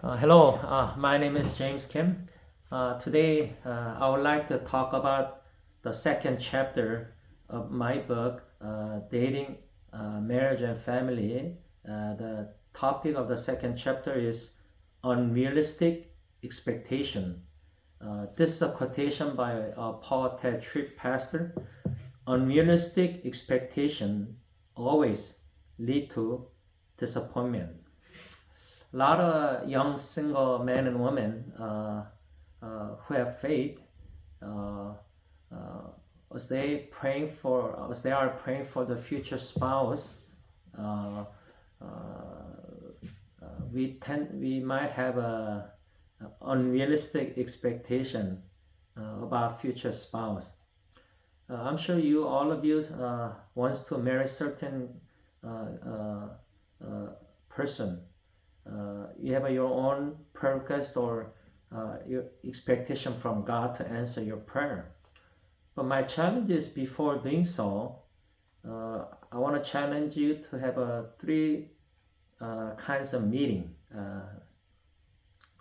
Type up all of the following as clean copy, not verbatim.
Hello, my name is James Kim. Today, I would like to talk about the second chapter of my book, Dating, Marriage and Family. The topic of the second chapter is Unrealistic Expectation. This is a quotation by Paul Ted Tripp pastor. Unrealistic expectation always lead to disappointment. A lot of young single men and women who have faith, uh, uh, as they are praying for the future spouse, uh, uh, we might have a unrealistic expectation about future spouse. I'm sure all of you wants to marry certain person. You have your own prayer request or your expectation from God to answer your prayer. But my challenge is before doing so, I want to challenge you to have three kinds of meeting.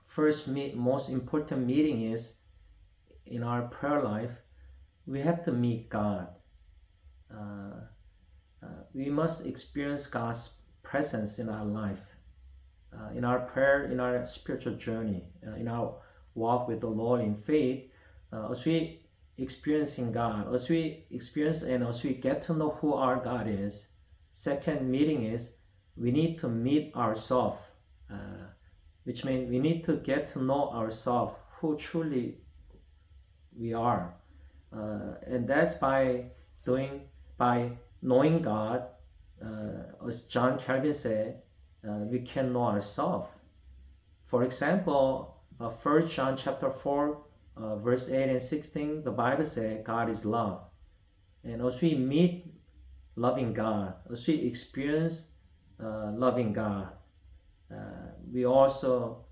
First, most important meeting is in our prayer life, we have to meet God. We must experience God's presence in our life. In our prayer, in our spiritual journey, in our walk with the Lord in faith, as we experiencing God, as we experience and as we get to know who our God is, second meeting is we need to meet ourselves, which means we need to get to know ourselves, who truly we are, and that's by knowing God, as John Calvin said. We can know ourselves. For example, 1 John chapter 4, verse 8 and 16, the Bible says God is love. And as we meet loving God, as we experience loving God, we also,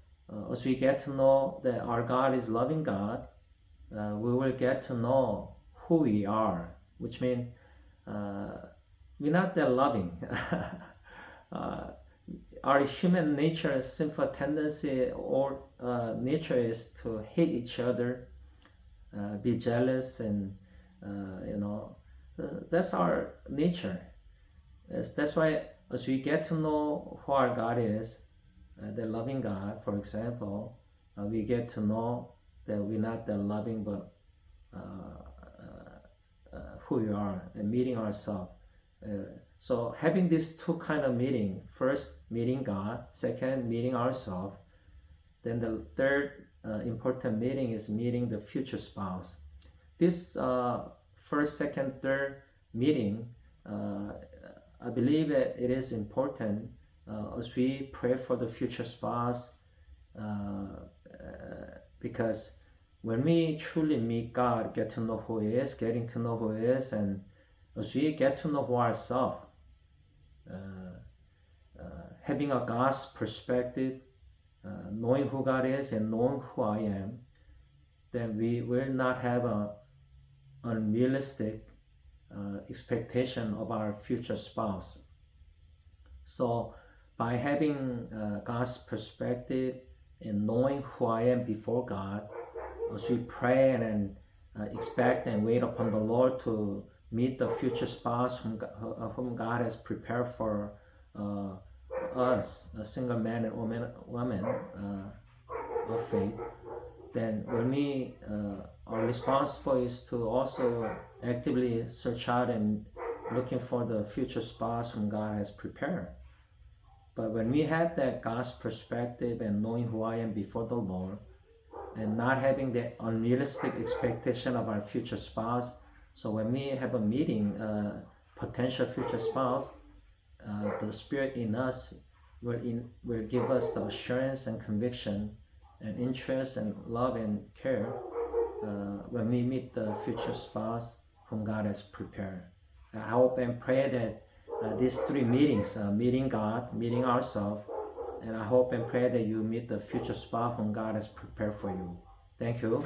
as we get to know that our God is loving God, we will get to know who we are, which means we're not that loving. Our human nature, sinful tendency or nature is to hate each other, be jealous, and that's our nature. That's why as we get to know who our God is, the loving God, for example, we get to know that we're not that loving, but who we are and meeting ourselves. So having these two kind of meeting, first meeting God, second meeting ourselves, then the third important meeting is meeting the future spouse. This first, second, third meeting, I believe that it is important as we pray for the future spouse, because when we truly meet God, get to know who He is, getting to know who He is, and as we get to know who ourselves, having a God's perspective, knowing who God is and knowing who I am, then we will not have an unrealistic expectation of our future spouse. So by having God's perspective and knowing who I am before God, as we pray and expect and wait upon the Lord to meet the future spouse whom God has prepared for us, a single man and woman of faith, then when we are responsible is to also actively search out and looking for the future spouse whom God has prepared. But when we have that God's perspective and knowing who I am before the Lord, and not having the unrealistic expectation of our future spouse, so when we have a meeting, potential future spouse, the Spirit in us will give us the assurance and conviction and interest and love and care when we meet the future spouse whom God has prepared. I hope and pray that these three meetings, meeting God, meeting ourselves, and I hope and pray that you meet the future spouse whom God has prepared for you. Thank you.